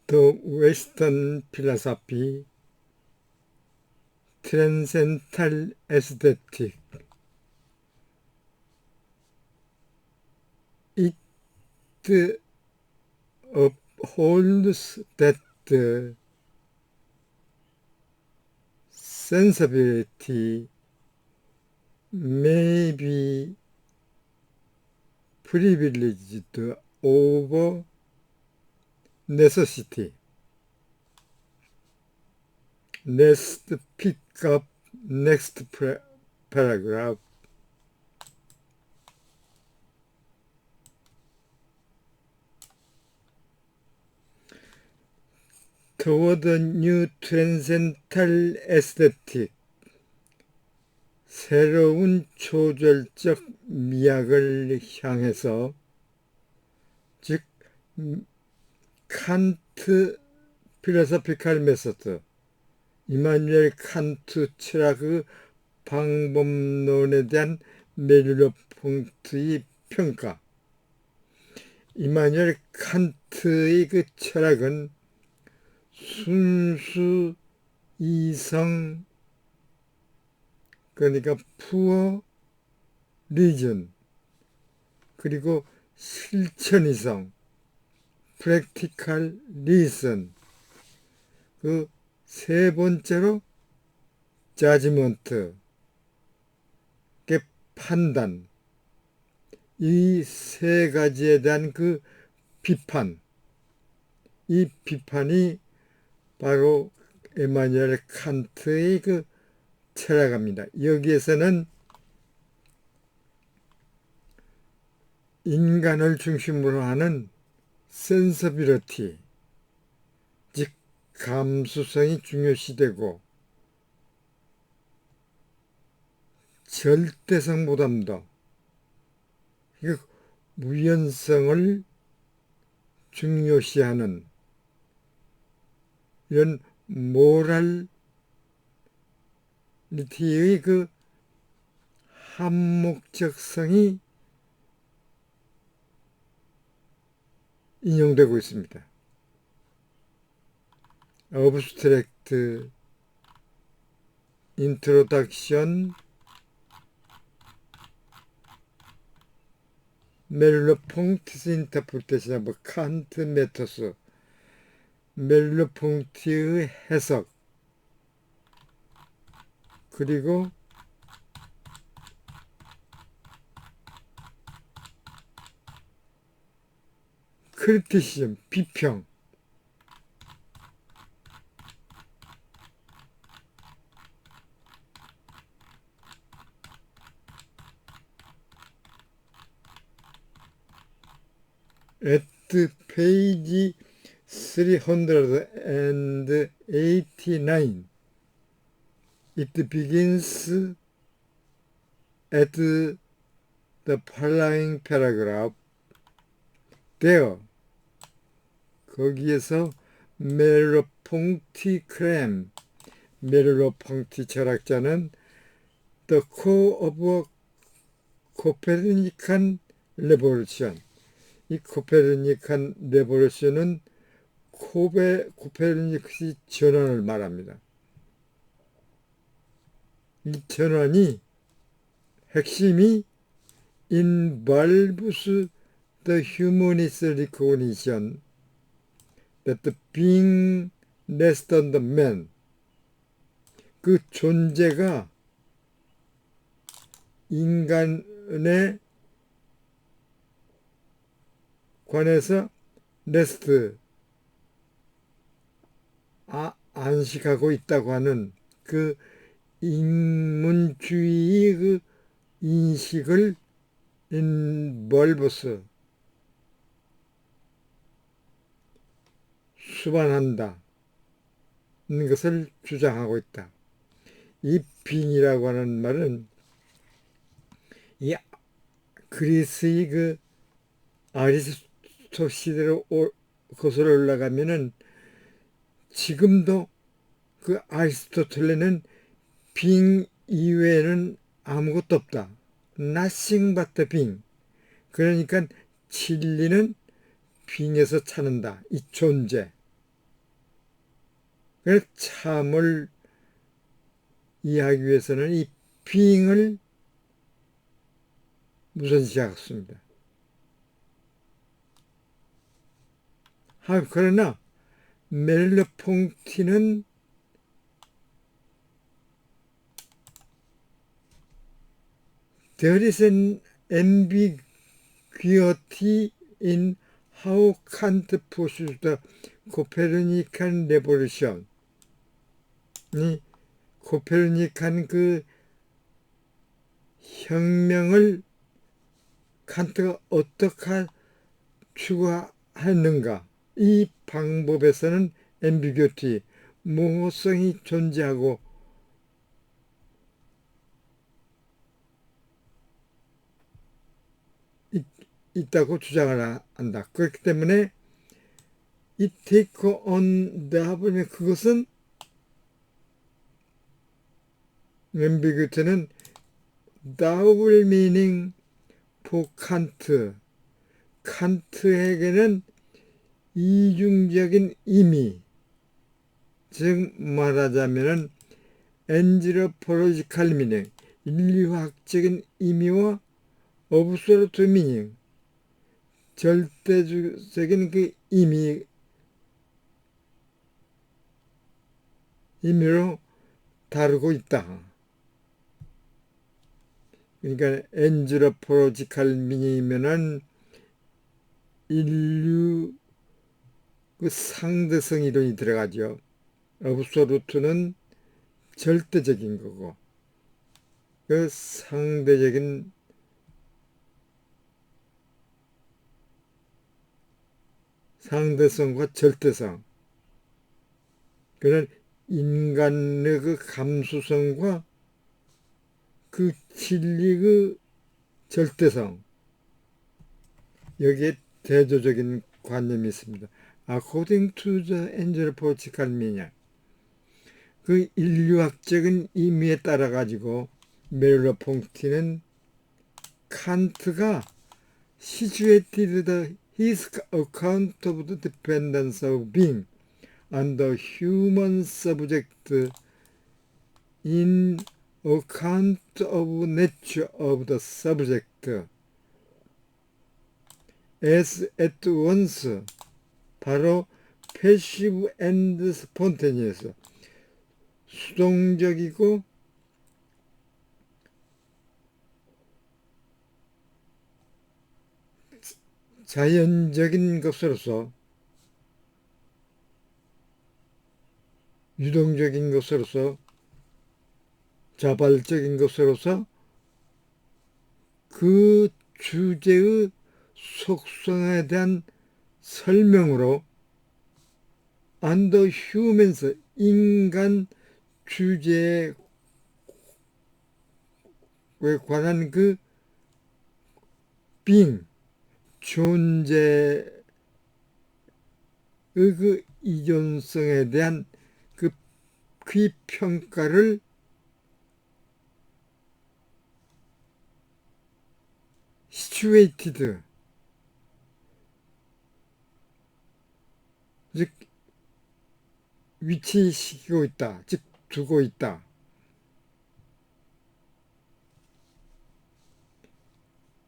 The Western Philosophy, Transcendental Aesthetic. It upholds that the sensibility may be privileged over necessity. Let's pick up next paragraph. Toward a new transcendental aesthetic, 새로운 초절적 미학을 향해서, 즉 칸트 필로소피컬 메소드, 이마누엘 칸트 철학의 방법론에 대한 메르로퐁트의 평가. 이마누엘 칸트의 그 철학은 순수 이성, 그러니까 푸어 리전, 그리고 실천이성, 프랙티컬 리슨, 그 세 번째로 자지먼트, 판단, 이 세 가지에 대한 그 비판, 이 비판이 바로 이마누엘 칸트의 그 철학입니다. 여기에서는 인간을 중심으로 하는 센서빌리티, 즉 감수성이 중요시되고, 절대성보다도 무연성을 중요시하는 이런 모랄리티의 그 한목적성이 인용되고 있습니다. 어브스트랙트 인트로덕션 멜로퐁티스 인터프리테이션 오브 칸트 메토스, 멜로퐁티의 해석, 그리고 크리티시즘, 비평, at page 389, it begins at the following paragraph. There, 거기에서 메르로퐁티 크렘, 메르로퐁티 철학자는 The Core of Copernican Revolution, 이 코페르니칸 레볼루션은 코페르니쿠스 전환을 말합니다. 이 전환이 핵심이 involves the humanist recognition that the being less than the man, 그 존재가 인간에 관해서 레스트, 안식하고 있다고 하는 그 인문주의의 그 인식을 인벌버스, 수반한다 는 것을 주장하고 있다. 이 빙이라고 하는 말은 이 그리스의 그 아리스토 시대로 거슬러 올라가면은 지금도 그 아리스토텔레는 빙 이외에는 아무것도 없다. Nothing but the 빙. 그러니까 진리는 빙에서 찾는다. 이 존재. 그래서 참을 이해하기 위해서는 이 being을 우선시하겠습니다. 그러나 멜러퐁티는 there is an ambiguity in how Kant pursues the Copernican revolution. 이 코페르니칸 그 혁명을 칸트가 어떻게 추구하는가. 이 방법에서는 앰비규티, 모호성이 존재하고 있다고 주장을 한다. 그렇기 때문에 이 take on the 하면 그것은 앰비규티는 double meaning for 칸트. 칸트에게는 이중적인 의미, 즉 말하자면은 엔지로폴로지컬 미닝, 인류학적인 의미와 어브솔루트 미닝, 절대적인 그 의미로 다루고 있다. 그러니까 엔지로폴로지컬 미닝이면은 인류 그 상대성 이론이 들어가죠. 어브솔루트는 절대적인 거고, 그 상대적인 상대성과 절대성, 그런 인간의 그 감수성과 그 진리 그 절대성, 여기에 대조적인 관념이 있습니다. According to the anthropological meaning, 그 인류학적인 의미에 따라 가지고 멜로퐁티는 칸트가 situated his account of the dependence of being on the human subject in account of nature of the subject as at once 바로 passive and spontaneous, 수동적이고 자연적인 것으로서, 유동적인 것으로서, 자발적인 것으로서 그 주제의 속성에 대한 설명으로 on the humans, 인간 주제에 관한 그 being, 존재의 그 이존성에 대한 그 평가를 situated, 즉 위치시키고 있다, 즉 두고 있다.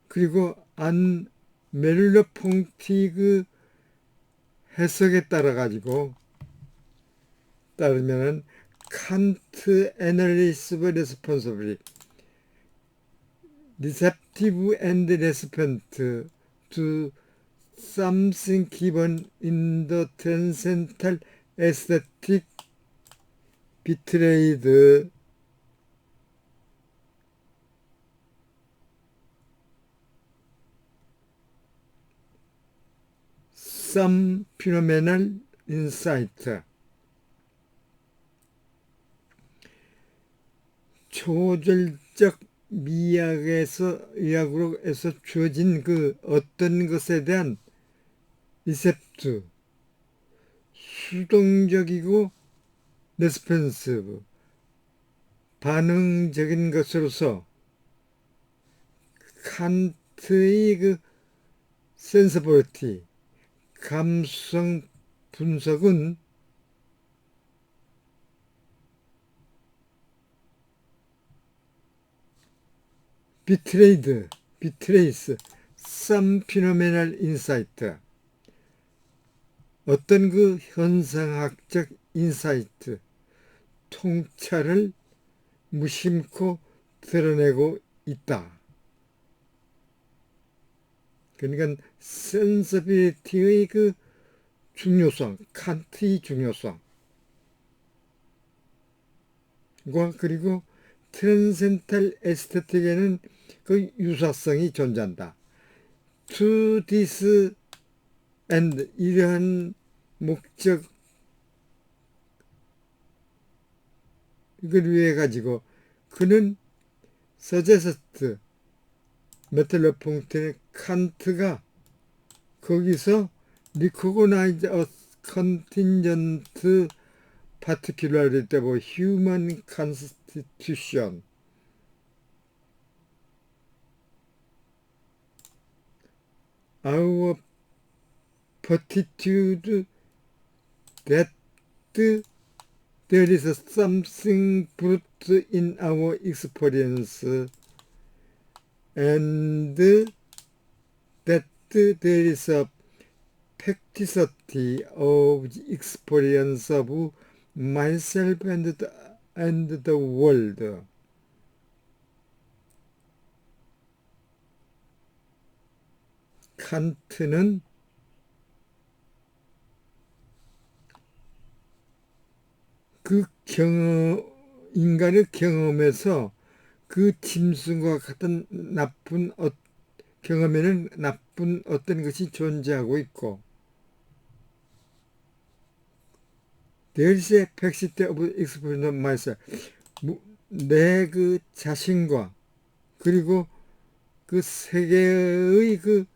그리고 안 멜로퐁티그 해석에 따라 가지고 따르면은 칸트 애널리시브 레스폰서블리 receptive and recipient to something given in the transcendental aesthetic betrayed some phenomenal insight. 초절적 의학으로 해서 주어진 그 어떤 것에 대한 리셉트, 수동적이고 레스폰시브, 반응적인 것으로서 칸트의 그 센서빌리티, 감수성 분석은 betrays some phenomenal insight. 어떤 그 현상학적 인사이트, 통찰을 무심코 드러내고 있다. 그러니까 sensibility의 그 중요성, 칸트의 중요성, 그리고 트랜센탈 에스테틱에는 그 유사성이 존재한다. To this end, 이러한 목적 이걸 위해 가지고 그는 서제스트 메텔로퐁트의 칸트가 거기서 recognize a contingent particularity of human constitution, our fortitude that there is something brute in our experience and that there is a practicity of the experience of myself and the world. 칸트는 그 인간의 경험에서 그 짐승과 같은 나쁜 경험에는 나쁜 어떤 것이 존재하고 있고, there is a practicity of experience of myself. 내 그 자신과 그리고 그 세계의 그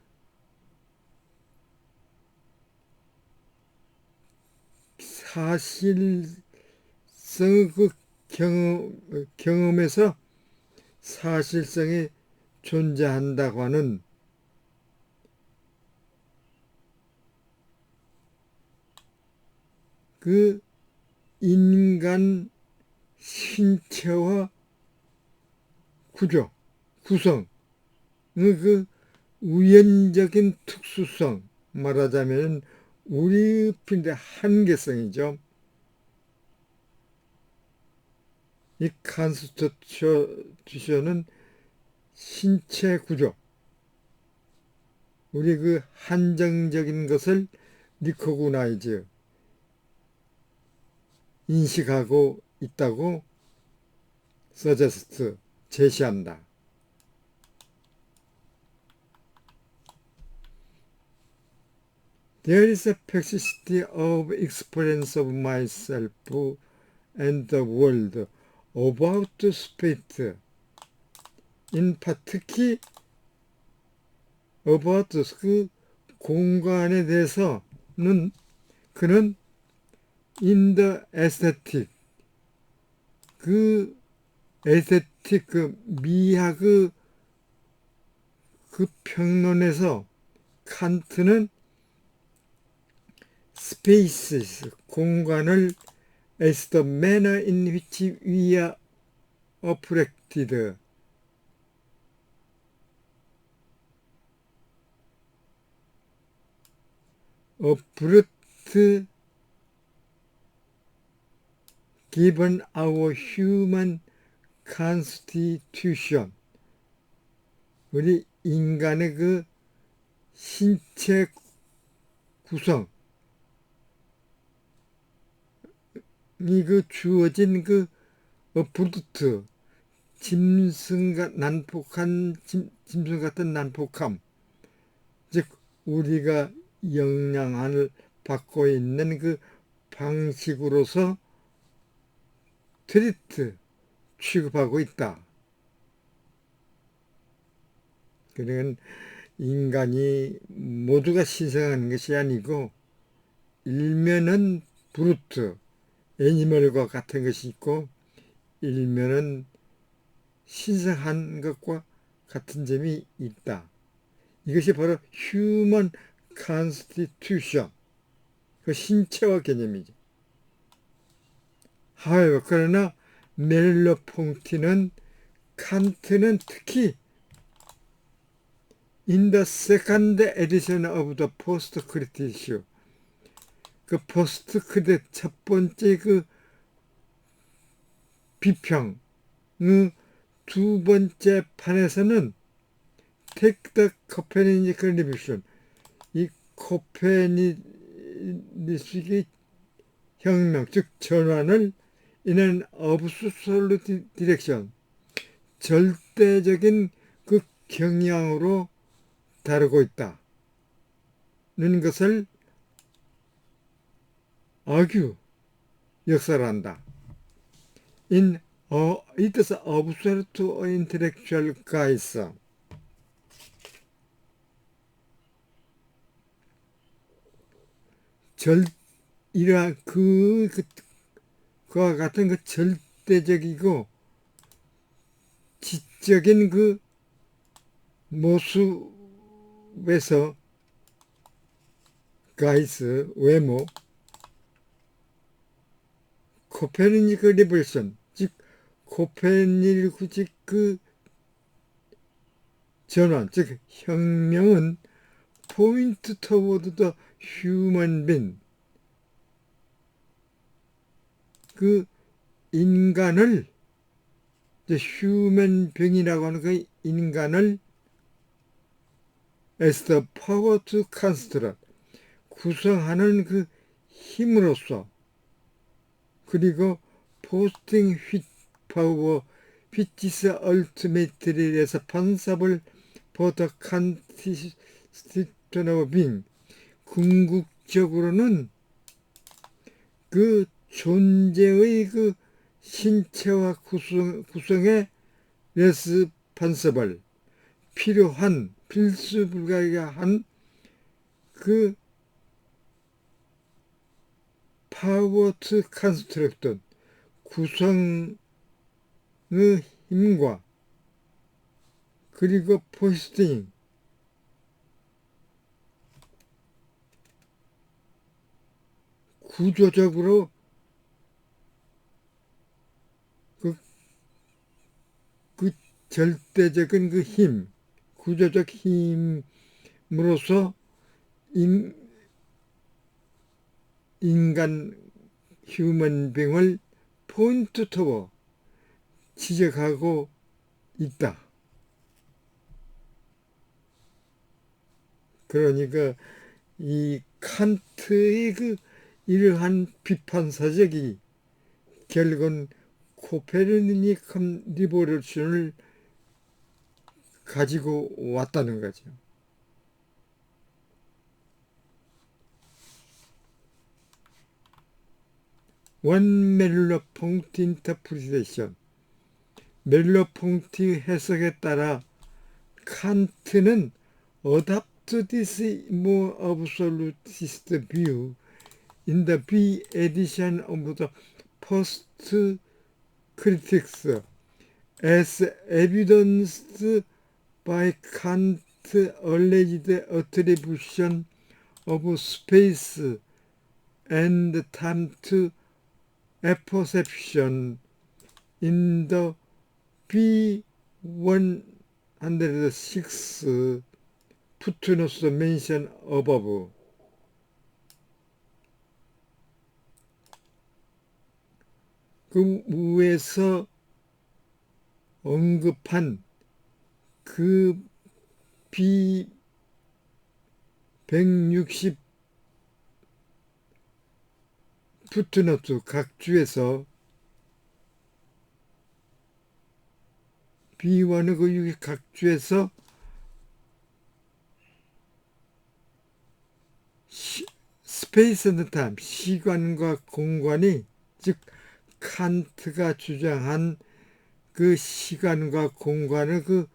사실성 그 경험에서 사실성이 존재한다고 하는 그 인간 신체와 구성, 그 우연적인 특수성, 말하자면 우리 핀의 한계성이죠. 이 컨스티튜션은 신체 구조, 우리 그 한정적인 것을 리코그나이즈, 인식하고 있다고 서제스트, 제시한다. There is a persistence of experience of myself and the world about spirit. In particular, about 그 공간에 대해서는 그는 in the aesthetic, 그 에스테틱, 그 미학의 그 평론에서 칸트는 spaces, 공간을 as the manner in which we are operated, given our human constitution, 우리 인간의 그 신체 구성, 그 주어진 그 브루트, 짐승 같은 난폭함, 즉 우리가 영향을 받고 있는 그 방식으로서 트리트, 취급하고 있다. 그러니까 인간이 모두가 신성한 것이 아니고 일면은 브루트, 애니멀과 같은 것이 있고 일면은 신성한 것과 같은 점이 있다. 이것이 바로 휴먼 컨스티튜션, 그 신체화 개념이죠. 그러나 멜로퐁티는 칸트는 특히 In the second edition of the post-credit show, 그 포스트-크레딧 첫 번째 그 비평의 두 번째 판에서는 Take the Copernican Revolution, 이 코페르니쿠스의 혁명, 즉 전환을 in an absolute direction, 절대적인 그 경향으로 다루고 있다는 것을 argue, 역설한다. It is observed to intellectual guys. 이러한 그와 같은 그 절대적이고 지적인 그 모습에서 가이스 외모, 코페르니쿠스 리볼루션, 즉 코페르니쿠스 그 전환, 즉 혁명은 포인트 토워드 더 휴먼 빈, 그 인간을, 휴먼 빙이라고 하는 그 인간을 as the power to construct, 구성하는 그 힘으로써, 그리고 posting which power which is ultimately responsible for the constitution of being, 궁극적으로는 그 존재의 그 신체와 구성에 responsible, 필요한, 필수 불가한 그 power to construct, 구성의 힘과 그리고 posting, 구조적으로 그 절대적인 그 힘, 구조적 힘으로서 인간 휴먼빙을 포인트 토워, 지적하고 있다. 그러니까 이 칸트의 그 이러한 비판사적이 결국은 코페르니쿠스 리볼루션을 가지고 왔다는 거죠. 원 멜로퐁티 인터프리테이션, 멜로퐁티 해석에 따라 칸트는 adopt this more absolutist view in the B edition of the post-critics as evidenced by Kant's alleged attribution of space and time to apperception in the B106 footnotes mentioned above. 그 위에서 언급한 그 B160 푸트노트 각 주에서 B106의 각 주에서 스페이스 앤드 타임, 시간과 공간이, 즉 칸트가 주장한 그 시간과 공간의 그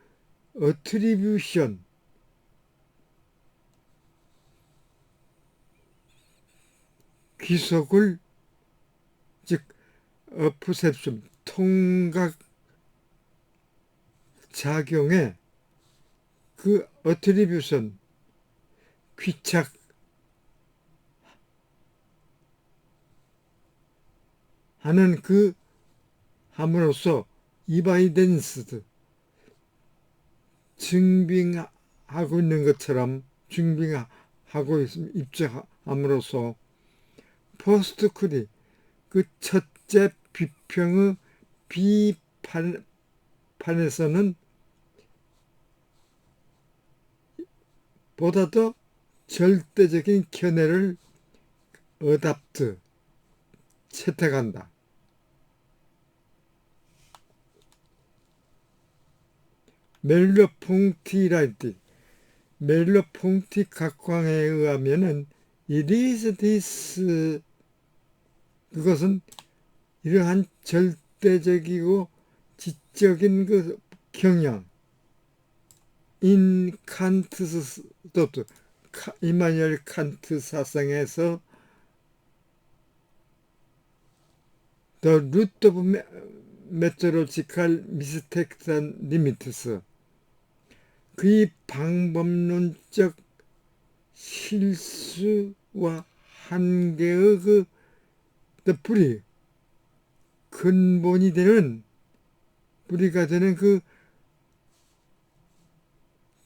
어트리뷰션, 귀속을, 즉 퍼셉션, 통각 작용에 그 어트리뷰션, 귀착 하는 그 함으로써 이바이덴스, 증빙하는 준비하고 있는 것처럼 준비하고 입증함으로써 포스트 쿨이 그 첫째 비평의 비판에서는 보다 더 절대적인 견해를 채택한다. 멜로퐁티라이트 멜로퐁티 각광에 의하면은 it is this 그것은 이러한 절대적이고 지적인 그 경향 인 칸트스 도트 이마누엘 칸트 사상에서 the root of methodological mistakes and limits 그의 방법론적 실수와 한계의 그 뿌리 근본이 되는 뿌리가 되는 그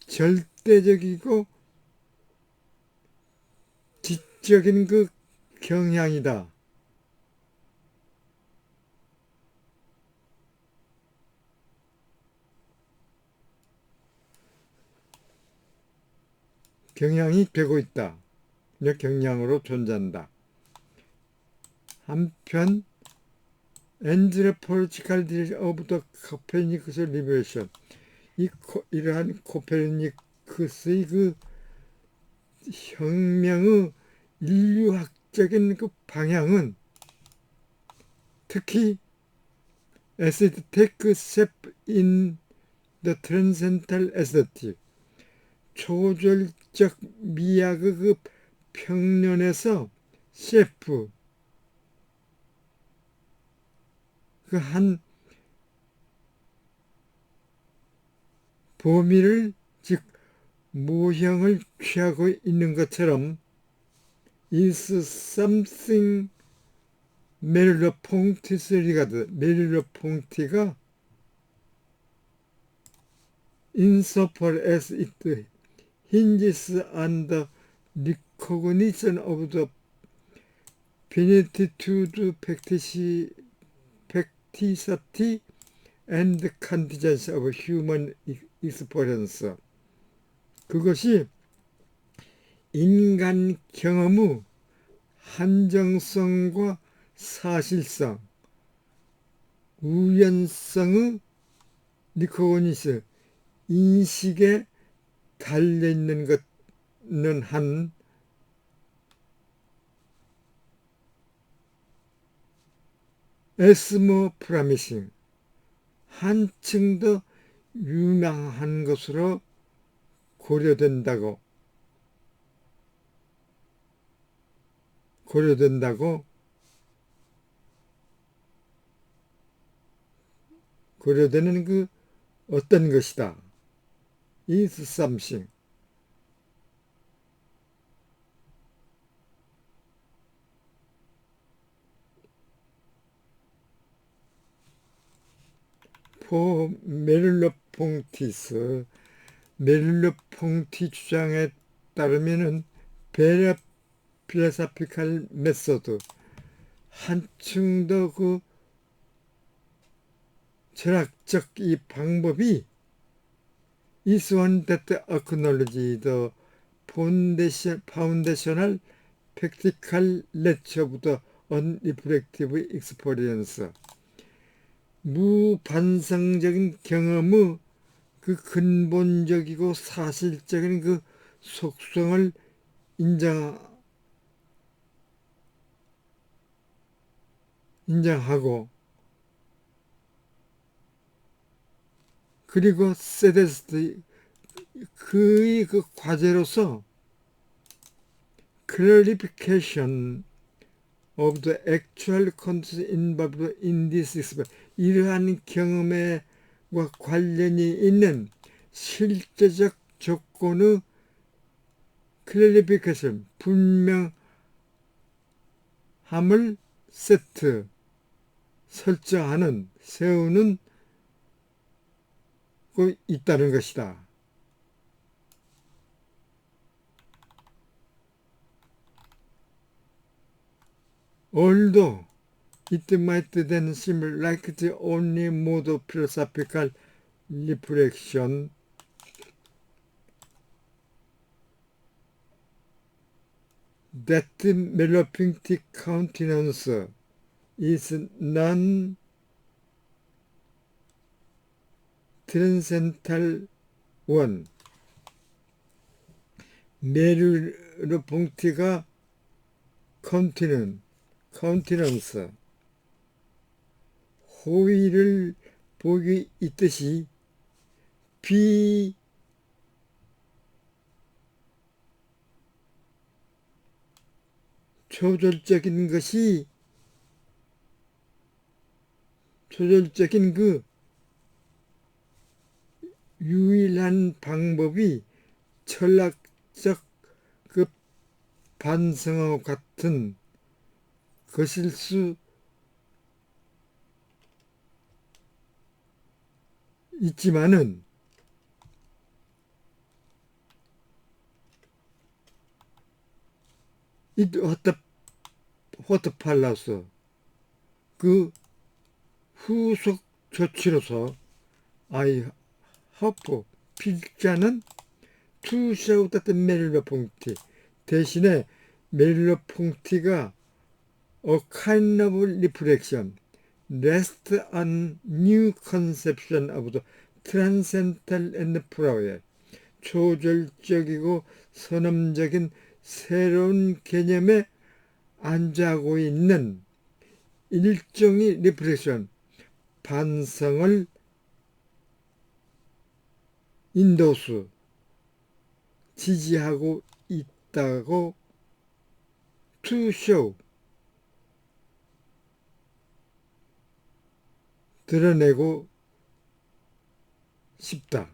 절대적이고 지적인 그 경향이다. 경향이 되고 있다. 경향으로 존재한다. 한편 anthropological theory of the Copernicus liberation 이러한 코페르니쿠스의 그 혁명의 인류학적인 그 방향은 특히 as it takes shape in the transcendental aesthetic 초절적 미학의 그 평론에서 셰프 그 한 범위를 즉 모형을 취하고 있는 것처럼 is something 메르로퐁티스 리가드 메르로퐁티가 insofar as it hinges on the recognition of the finitude, facticity and contingence of human experience. 그것이 인간 경험의 한정성과 사실성, 우연성의 리코그니스, 인식에 달려있는 것은 한 에스모 프라미싱 한층 더 유망한 것으로 고려된다고 고려되는 그 어떤 것이다. is something. 포 메르로퐁티스 메르로퐁티 주장에 따르면은 필로소피컬 메소드 한층 더 그 철학적 이 방법이 is one that acknowledges the foundational practical nature of the unreflective experience. 무반성적인 경험의 그 근본적이고 사실적인 그 속성을 인정하고 그리고 세데스트 그의 그 과제로서 clarification of the actual conditions involved in this experience 이러한 경험과 관련이 있는 실제적 조건의 clarification 분명함을 세우는 있다는 것이다. Although it might then seem like the only mode of philosophical reflection, that Merleau-Ponty countenance is non-transcendental one. 메르르-퐁티가 카운티넌스, 호의를 보기 있듯이 비초절적인 것이 초절적인 그 유일한 방법이 철학적 그 반성과 같은 것일 수 있지만은 what follows 그 후속 조치로서 I hope 필자는 to show that 메르르-퐁티 대신에 메르르-퐁티가 a kind of reflection rests on new conception of the transcendental and prior 초절적이고 선험적인 새로운 개념에 안주하고 있는 일종의 리프렉션, 반성을 인도수, 지지하고 있다고 to show, 드러내고 싶다.